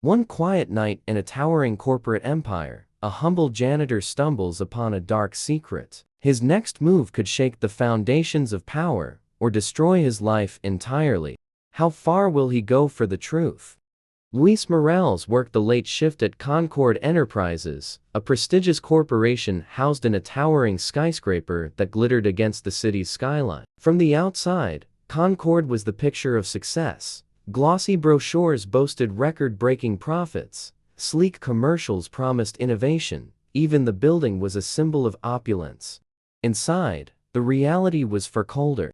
One quiet night in a towering corporate empire, a humble janitor stumbles upon a dark secret. His next move could shake the foundations of power or destroy his life entirely. How far will he go for the truth? Luis Morales worked the late shift at Concord Enterprises, a prestigious corporation housed in a towering skyscraper that glittered against the city's skyline. From the outside, Concord was the picture of success. Glossy brochures boasted record-breaking profits. Sleek commercials promised innovation. Even the building was a symbol of opulence. Inside, the reality was far colder.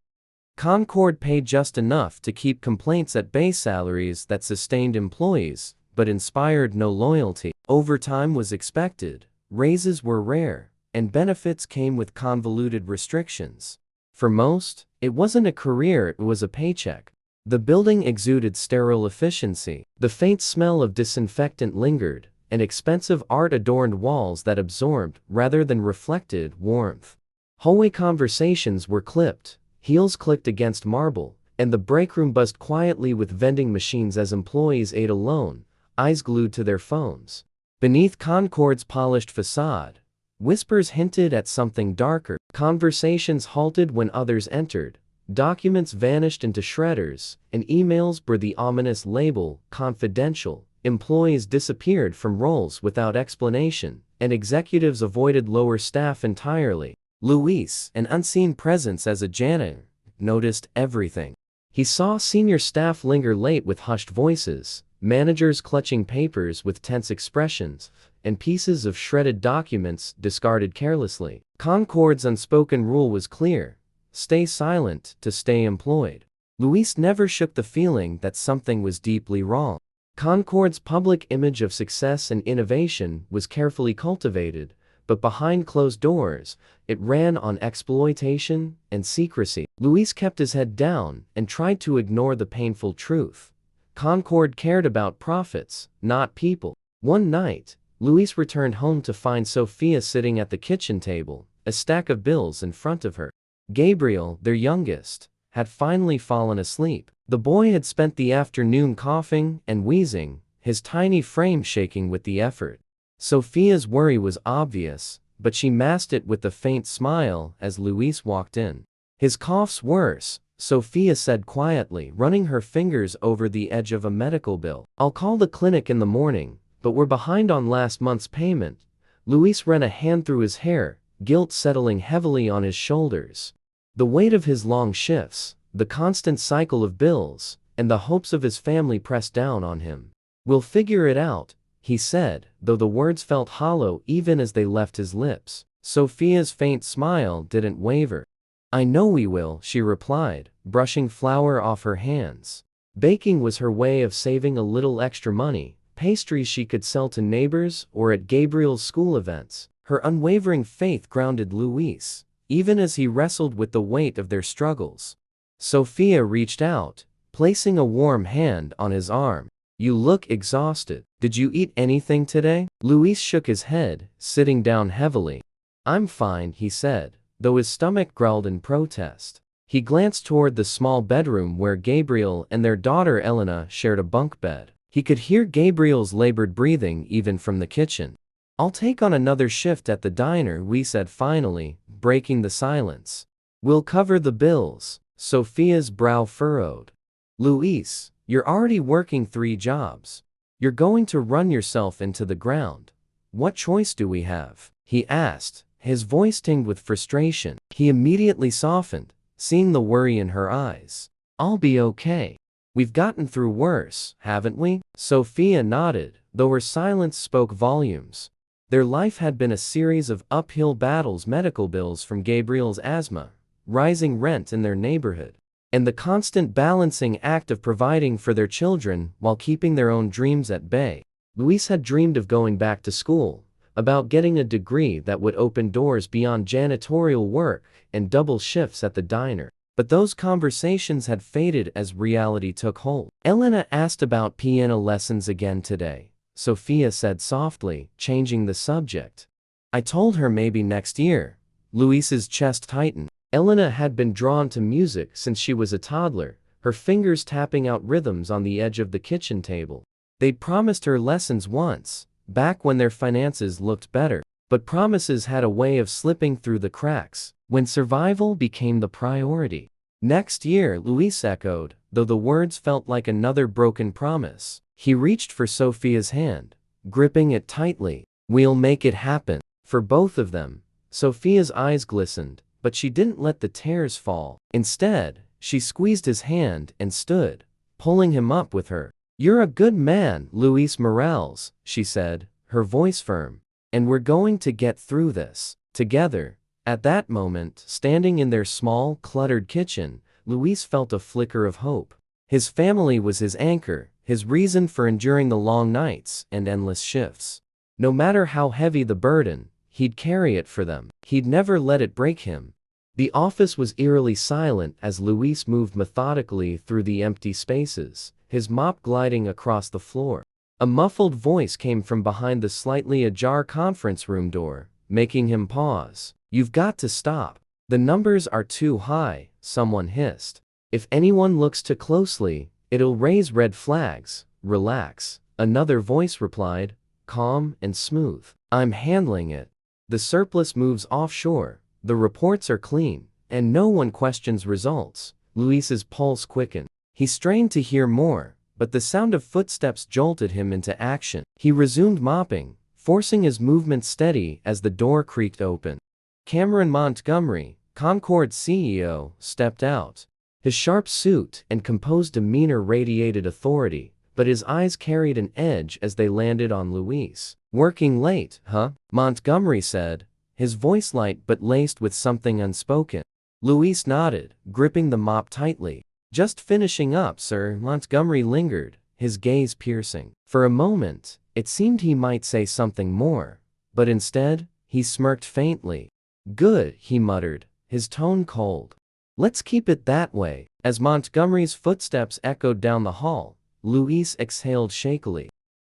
Concord paid just enough to keep complaints at bay, salaries that sustained employees, but inspired no loyalty. Overtime was expected, raises were rare, and benefits came with convoluted restrictions. For most, it wasn't a career, it was a paycheck. The building exuded sterile efficiency. The faint smell of disinfectant lingered, and expensive art adorned walls that absorbed, rather than reflected, warmth. Hallway conversations were clipped, heels clicked against marble, and the breakroom buzzed quietly with vending machines as employees ate alone, eyes glued to their phones. Beneath Concord's polished facade, whispers hinted at something darker. Conversations halted when others entered. Documents vanished into shredders, and emails bore the ominous label, confidential. Employees disappeared from roles without explanation, and executives avoided lower staff entirely. Luis, an unseen presence as a janitor, noticed everything. He saw senior staff linger late with hushed voices, managers clutching papers with tense expressions, and pieces of shredded documents discarded carelessly. Concord's unspoken rule was clear: stay silent to stay employed. Luis never shook the feeling that something was deeply wrong. Concord's public image of success and innovation was carefully cultivated, but behind closed doors, it ran on exploitation and secrecy. Luis kept his head down and tried to ignore the painful truth. Concord cared about profits, not people. One night, Luis returned home to find Sophia sitting at the kitchen table, a stack of bills in front of her. Gabriel, their youngest, had finally fallen asleep. The boy had spent the afternoon coughing and wheezing, his tiny frame shaking with the effort. Sophia's worry was obvious, but she masked it with a faint smile as Luis walked in. "His cough's worse," Sophia said quietly, running her fingers over the edge of a medical bill. "I'll call the clinic in the morning, but we're behind on last month's payment." Luis ran a hand through his hair, guilt settling heavily on his shoulders. The weight of his long shifts, the constant cycle of bills, and the hopes of his family pressed down on him. "We'll figure it out," he said, though the words felt hollow even as they left his lips. Sophia's faint smile didn't waver. "I know we will," she replied, brushing flour off her hands. Baking was her way of saving a little extra money, pastries she could sell to neighbors or at Gabriel's school events. Her unwavering faith grounded Luis, even as he wrestled with the weight of their struggles. Sophia reached out, placing a warm hand on his arm. "You look exhausted. Did you eat anything today?" Luis shook his head, sitting down heavily. "I'm fine," he said, though his stomach growled in protest. He glanced toward the small bedroom where Gabriel and their daughter Elena shared a bunk bed. He could hear Gabriel's labored breathing even from the kitchen. "I'll take on another shift at the diner," Luis said finally, breaking the silence. "We'll cover the bills." Sophia's brow furrowed. "Luis, you're already working 3 jobs. You're going to run yourself into the ground. What choice do we have?" he asked, his voice tinged with frustration. He immediately softened, seeing the worry in her eyes. "I'll be okay. We've gotten through worse, haven't we?" Sophia nodded, though her silence spoke volumes. Their life had been a series of uphill battles: medical bills from Gabriel's asthma, rising rent in their neighborhood, and the constant balancing act of providing for their children while keeping their own dreams at bay. Luis had dreamed of going back to school, about getting a degree that would open doors beyond janitorial work and double shifts at the diner. But those conversations had faded as reality took hold. "Elena asked about piano lessons again today," Sophia said softly, changing the subject. "I told her maybe next year." Luis's chest tightened. Elena had been drawn to music since she was a toddler, her fingers tapping out rhythms on the edge of the kitchen table. They'd promised her lessons once, back when their finances looked better. But promises had a way of slipping through the cracks when survival became the priority. Next year, Luis echoed, though the words felt like another broken promise. He reached for Sophia's hand, gripping it tightly. "We'll make it happen." For both of them. Sophia's eyes glistened, but she didn't let the tears fall. Instead, she squeezed his hand and stood, pulling him up with her. "You're a good man, Luis Morales," she said, her voice firm. "And we're going to get through this together." At that moment, standing in their small, cluttered kitchen, Luis felt a flicker of hope. His family was his anchor, his reason for enduring the long nights and endless shifts. No matter how heavy the burden, he'd carry it for them. He'd never let it break him. The office was eerily silent as Luis moved methodically through the empty spaces, his mop gliding across the floor. A muffled voice came from behind the slightly ajar conference room door, making him pause. "You've got to stop. The numbers are too high," someone hissed. "If anyone looks too closely, it'll raise red flags." "Relax," another voice replied, calm and smooth. "I'm handling it. The surplus moves offshore, the reports are clean, and no one questions results." Luis's pulse quickened. He strained to hear more, but the sound of footsteps jolted him into action. He resumed mopping, forcing his movements steady as the door creaked open. Cameron Montgomery, Concord's CEO, stepped out. His sharp suit and composed demeanor radiated authority, but his eyes carried an edge as they landed on Luis. "Working late, huh?" Montgomery said, his voice light but laced with something unspoken. Luis nodded, gripping the mop tightly. "Just finishing up, sir." Montgomery lingered, his gaze piercing. For a moment, it seemed he might say something more, but instead, he smirked faintly. "Good," he muttered, his tone cold. "Let's keep it that way." As Montgomery's footsteps echoed down the hall, Luis exhaled shakily.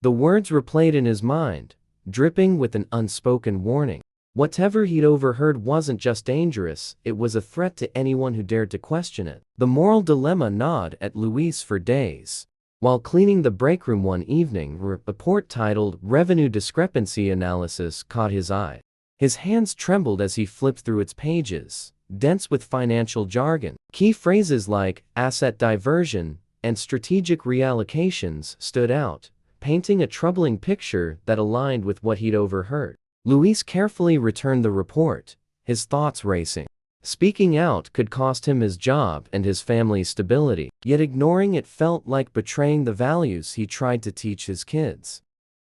The words replayed in his mind, dripping with an unspoken warning. Whatever he'd overheard wasn't just dangerous, it was a threat to anyone who dared to question it. The moral dilemma gnawed at Luis for days. While cleaning the break room one evening, a report titled "Revenue Discrepancy Analysis" caught his eye. His hands trembled as he flipped through its pages, dense with financial jargon. Key phrases like asset diversion and strategic reallocations stood out, painting a troubling picture that aligned with what he'd overheard. Luis carefully returned the report, his thoughts racing. Speaking out could cost him his job and his family's stability, yet ignoring it felt like betraying the values he tried to teach his kids.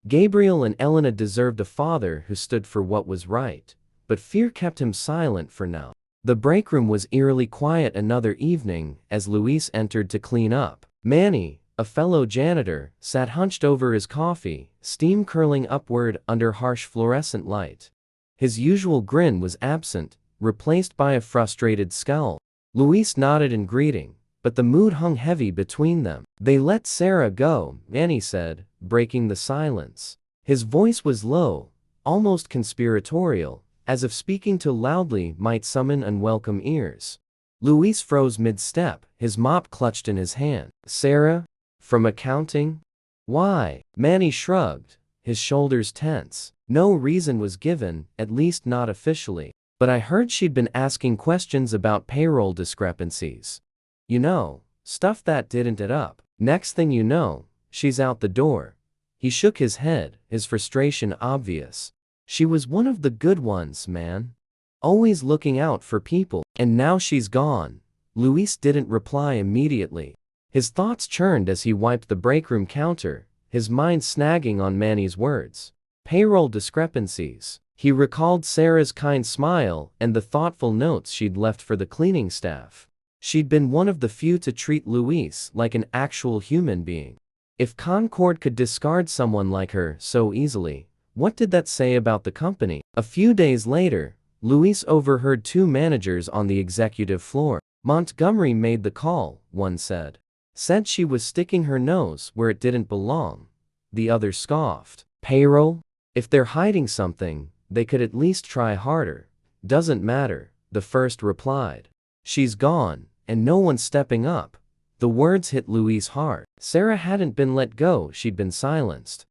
Gabriel and Elena deserved a father who stood for what was right, but fear kept him silent for now. The break room was eerily quiet another evening as Luis entered to clean up. Manny, a fellow janitor, sat hunched over his coffee, steam curling upward under harsh fluorescent light. His usual grin was absent, replaced by a frustrated scowl. Luis nodded in greeting, but the mood hung heavy between them. "They let Sarah go," Manny said, breaking the silence. His voice was low, almost conspiratorial, as if speaking too loudly might summon unwelcome ears. Luis froze mid-step, his mop clutched in his hand. "Sarah? From accounting? Why?" Manny shrugged, his shoulders tense. No reason was given, at least not officially. "But I heard she'd been asking questions about payroll discrepancies. You know, stuff that didn't add up. Next thing you know, she's out the door." He shook his head, his frustration obvious. "She was one of the good ones, man. Always looking out for people. And now she's gone." Luis didn't reply immediately. His thoughts churned as he wiped the break room counter, his mind snagging on Manny's words. Payroll discrepancies. He recalled Sarah's kind smile and the thoughtful notes she'd left for the cleaning staff. She'd been one of the few to treat Luis like an actual human being. If Concord could discard someone like her so easily, what did that say about the company? A few days later, Luis overheard two managers on the executive floor. "Montgomery made the call," one said. "Said she was sticking her nose where it didn't belong." The other scoffed. "Payroll? If they're hiding something, they could at least try harder." "Doesn't matter," the first replied. "She's gone, and no one's stepping up." The words hit Luis hard. Sarah hadn't been let go, she'd been silenced.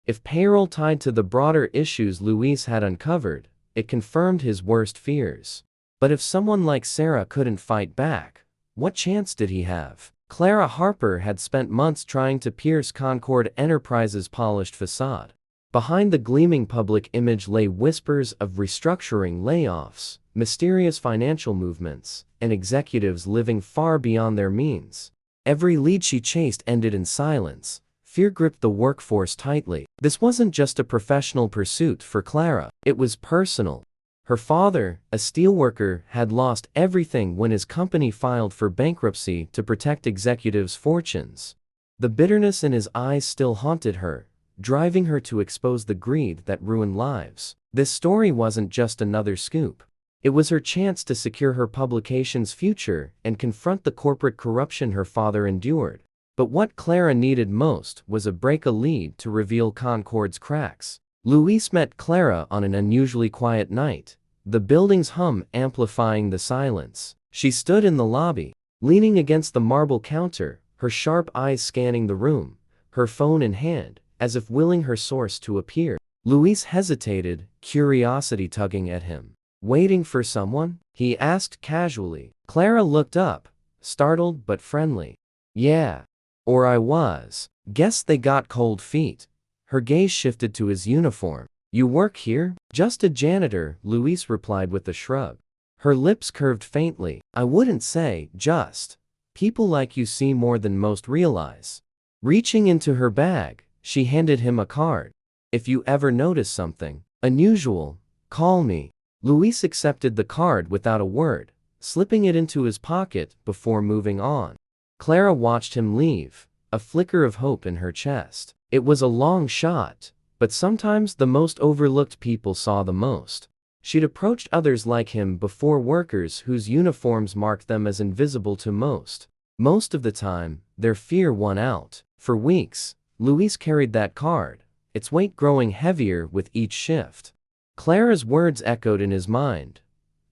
If payroll tied to the broader issues Luis had uncovered, it confirmed his worst fears. But if someone like Sarah couldn't fight back, what chance did he have? Clara Harper had spent months trying to pierce Concord Enterprises' polished facade. Behind the gleaming public image lay whispers of restructuring, layoffs, mysterious financial movements, and executives living far beyond their means. Every lead she chased ended in silence. Fear gripped the workforce tightly. This wasn't just a professional pursuit for Clara, it was personal. Her father, a steelworker, had lost everything when his company filed for bankruptcy to protect executives' fortunes. The bitterness in his eyes still haunted her, driving her to expose the greed that ruined lives. This story wasn't just another scoop. It was her chance to secure her publication's future and confront the corporate corruption her father endured. But what Clara needed most was a lead to reveal Concord's cracks. Luis met Clara on an unusually quiet night, the building's hum amplifying the silence. She stood in the lobby, leaning against the marble counter, her sharp eyes scanning the room, her phone in hand, as if willing her source to appear. Luis hesitated, curiosity tugging at him. "Waiting for someone?" he asked casually. Clara looked up, startled but friendly. "Yeah. Or I was. Guess they got cold feet." Her gaze shifted to his uniform. "You work here?" "Just a janitor," Luis replied with a shrug. Her lips curved faintly. "I wouldn't say just. People like you see more than most realize." Reaching into her bag, she handed him a card. "If you ever notice something unusual, call me." Luis accepted the card without a word, slipping it into his pocket before moving on. Clara watched him leave, a flicker of hope in her chest. It was a long shot, but sometimes the most overlooked people saw the most. She'd approached others like him before, workers whose uniforms marked them as invisible to most. Most of the time, their fear won out. For weeks, Luis carried that card, its weight growing heavier with each shift. Clara's words echoed in his mind,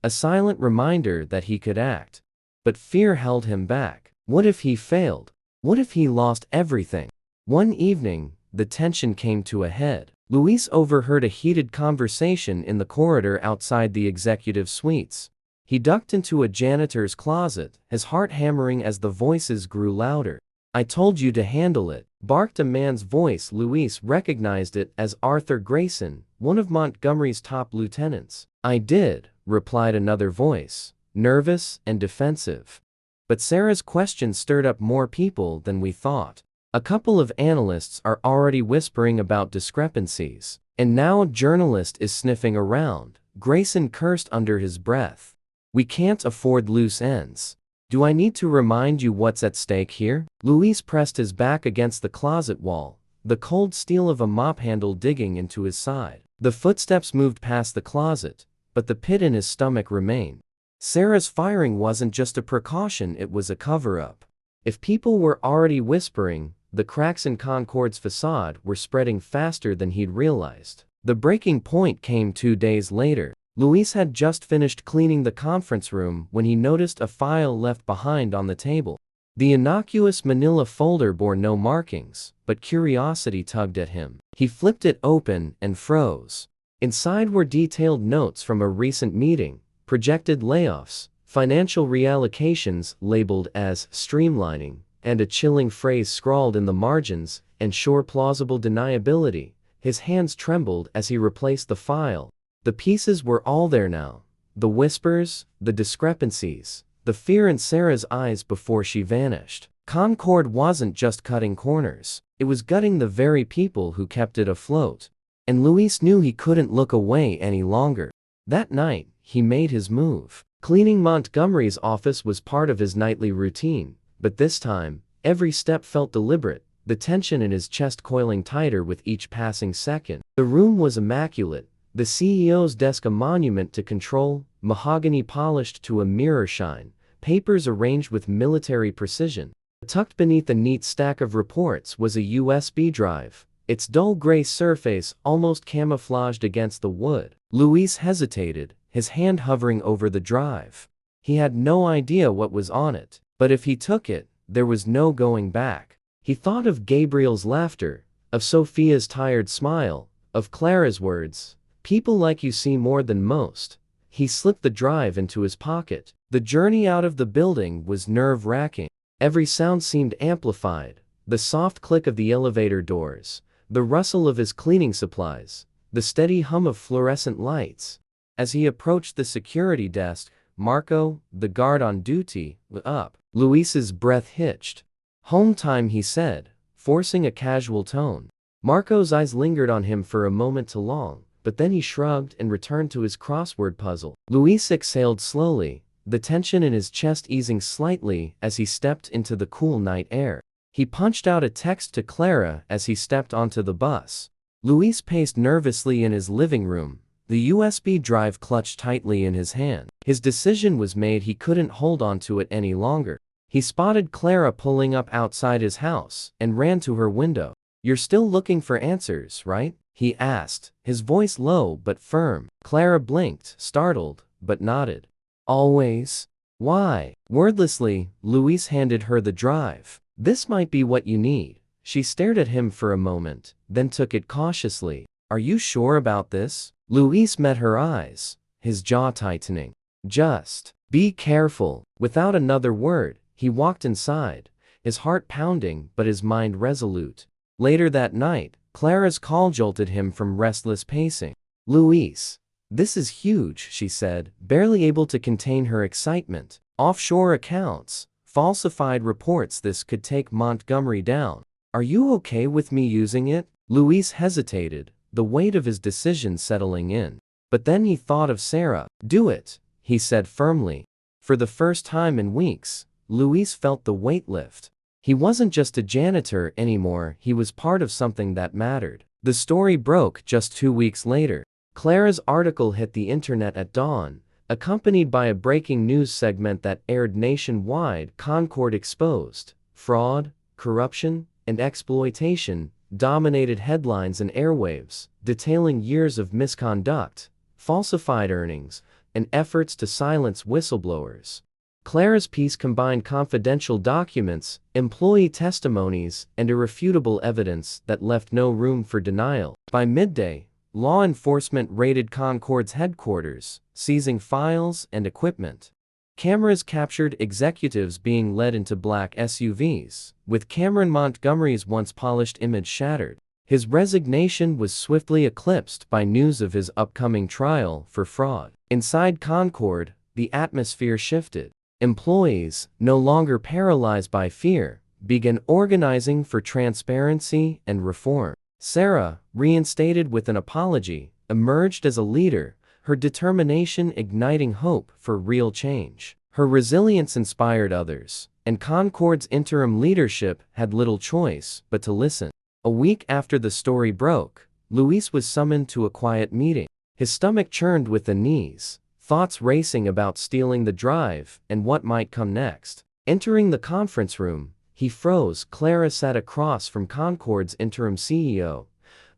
a silent reminder that he could act. But fear held him back. What if he failed? What if he lost everything? One evening, the tension came to a head. Luis overheard a heated conversation in the corridor outside the executive suites. He ducked into a janitor's closet, his heart hammering as the voices grew louder. "I told you to handle it," barked a man's voice. Luis recognized it as Arthur Grayson, one of Montgomery's top lieutenants. "I did," replied another voice, nervous and defensive. But Sarah's question stirred up more people than we thought. A couple of analysts are already whispering about discrepancies. And now a journalist is sniffing around. Grayson cursed under his breath. "We can't afford loose ends. Do I need to remind you what's at stake here?" Luis pressed his back against the closet wall, the cold steel of a mop handle digging into his side. The footsteps moved past the closet, but the pit in his stomach remained. Sarah's firing wasn't just a precaution, it was a cover-up. If people were already whispering, the cracks in Concord's facade were spreading faster than he'd realized. The breaking point came 2 days later. Luis had just finished cleaning the conference room when he noticed a file left behind on the table. The innocuous manila folder bore no markings, but curiosity tugged at him. He flipped it open and froze. Inside were detailed notes from a recent meeting, projected layoffs, financial reallocations labeled as streamlining, and a chilling phrase scrawled in the margins, "ensure plausible deniability." His hands trembled as he replaced the file. The pieces were all there now. The whispers, the discrepancies, the fear in Sarah's eyes before she vanished. Concord wasn't just cutting corners. It was gutting the very people who kept it afloat. And Luis knew he couldn't look away any longer. That night, he made his move. Cleaning Montgomery's office was part of his nightly routine, but this time, every step felt deliberate, the tension in his chest coiling tighter with each passing second. The room was immaculate, the CEO's desk a monument to control, mahogany polished to a mirror shine, papers arranged with military precision. Tucked beneath a neat stack of reports was a USB drive, its dull gray surface almost camouflaged against the wood. Luis hesitated, his hand hovering over the drive. He had no idea what was on it, but if he took it, there was no going back. He thought of Gabriel's laughter, of Sophia's tired smile, of Clara's words, "People like you see more than most." He slipped the drive into his pocket. The journey out of the building was nerve-wracking. Every sound seemed amplified: the soft click of the elevator doors, the rustle of his cleaning supplies, the steady hum of fluorescent lights. As he approached the security desk, Marco, the guard on duty, was up. Luis's breath hitched. "Home time," he said, forcing a casual tone. Marco's eyes lingered on him for a moment too long, but then he shrugged and returned to his crossword puzzle. Luis exhaled slowly, the tension in his chest easing slightly as he stepped into the cool night air. He punched out a text to Clara as he stepped onto the bus. Luis paced nervously in his living room, the USB drive clutched tightly in his hand. His decision was made. He couldn't hold on to it any longer. He spotted Clara pulling up outside his house and ran to her window. "You're still looking for answers, right?" he asked, his voice low but firm. Clara blinked, startled, but nodded. "Always." "Why?" Wordlessly, Luis handed her the drive. "This might be what you need." She stared at him for a moment, then took it cautiously. "Are you sure about this?" Luis met her eyes, his jaw tightening. "Just be careful." Without another word, he walked inside, his heart pounding but his mind resolute. Later that night, Clara's call jolted him from restless pacing. "Luis, this is huge," she said, barely able to contain her excitement. "Offshore accounts, falsified reports. This could take Montgomery down. Are you okay with me using it?" Luis hesitated, the weight of his decision settling in. But then he thought of Sarah. "Do it," he said firmly. For the first time in weeks, Luis felt the weight lift. He wasn't just a janitor anymore, he was part of something that mattered. The story broke just 2 weeks later. Clara's article hit the internet at dawn, accompanied by a breaking news segment that aired nationwide. Concord exposed. Fraud, corruption, and exploitation dominated headlines and airwaves, detailing years of misconduct, falsified earnings, and efforts to silence whistleblowers. Clara's piece combined confidential documents, employee testimonies, and irrefutable evidence that left no room for denial. By midday, law enforcement raided Concord's headquarters, seizing files and equipment. Cameras captured executives being led into black SUVs, with Cameron Montgomery's once polished image shattered. His resignation was swiftly eclipsed by news of his upcoming trial for fraud. Inside Concord, the atmosphere shifted. Employees, no longer paralyzed by fear, began organizing for transparency and reform. Sarah, reinstated with an apology, emerged as a leader, her determination igniting hope for real change. Her resilience inspired others, and Concord's interim leadership had little choice but to listen. A week after the story broke, Luis was summoned to a quiet meeting. His stomach churned with the knees, thoughts racing about stealing the drive and what might come next. Entering the conference room, he froze. Clara sat across from Concord's interim CEO,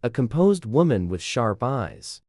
a composed woman with sharp eyes.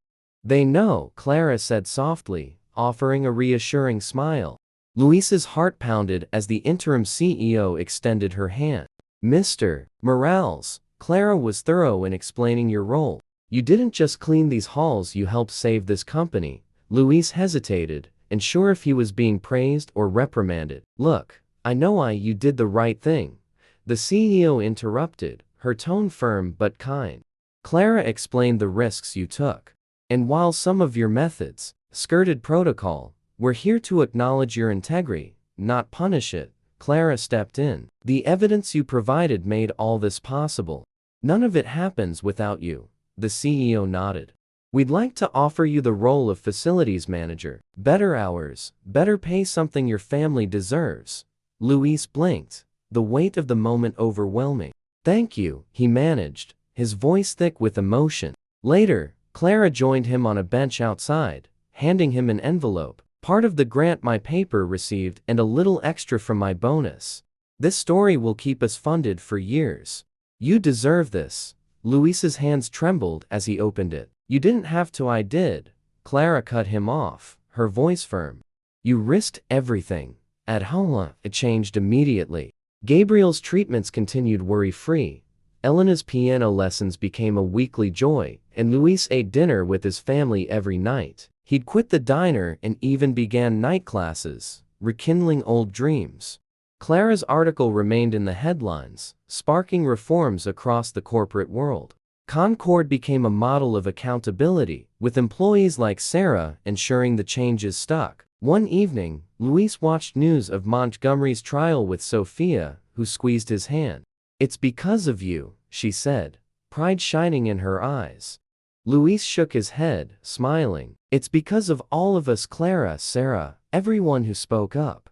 "They know," Clara said softly, offering a reassuring smile. Luis's heart pounded as the interim CEO extended her hand. "Mr. Morales," Clara was thorough in explaining your role. "You didn't just clean these halls, you helped save this company." Luis hesitated, unsure if he was being praised or reprimanded. "Look, I know you did the right thing," the CEO interrupted, her tone firm but kind. Clara explained the risks you took. "And while some of your methods skirted protocol, we're here to acknowledge your integrity, not punish it." Clara stepped in. "The evidence you provided made all this possible. None of it happens without you." The CEO nodded. "We'd like to offer you the role of facilities manager. Better hours, better pay, something your family deserves." Luis blinked, the weight of the moment overwhelming. "Thank you," he managed, his voice thick with emotion. Later, Clara joined him on a bench outside, handing him an envelope. "Part of the grant my paper received and a little extra from my bonus. This story will keep us funded for years. You deserve this." Luis's hands trembled as he opened it. "You didn't have to." "I did," Clara cut him off, her voice firm. "You risked everything." At home, it changed immediately. Gabriel's treatments continued worry-free. Elena's piano lessons became a weekly joy, and Luis ate dinner with his family every night. He'd quit the diner and even began night classes, rekindling old dreams. Clara's article remained in the headlines, sparking reforms across the corporate world. Concord became a model of accountability, with employees like Sarah ensuring the changes stuck. One evening, Luis watched news of Montgomery's trial with Sophia, who squeezed his hand. "It's because of you," she said, pride shining in her eyes. Luis shook his head, smiling. "It's because of all of us, Clara, Sarah, everyone who spoke up.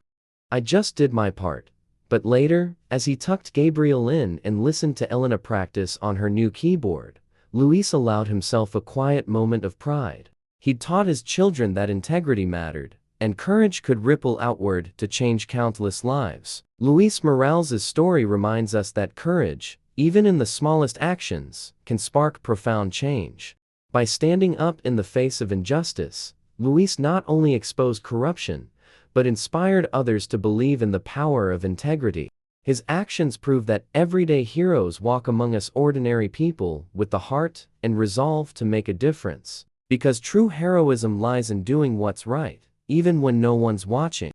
I just did my part." But later, as he tucked Gabriel in and listened to Elena practice on her new keyboard, Luis allowed himself a quiet moment of pride. He'd taught his children that integrity mattered, and courage could ripple outward to change countless lives. Luis Morales's story reminds us that courage, even in the smallest actions, can spark profound change. By standing up in the face of injustice, Luis not only exposed corruption, but inspired others to believe in the power of integrity. His actions prove that everyday heroes walk among us ordinary people with the heart and resolve to make a difference. Because true heroism lies in doing what's right, even when no one's watching.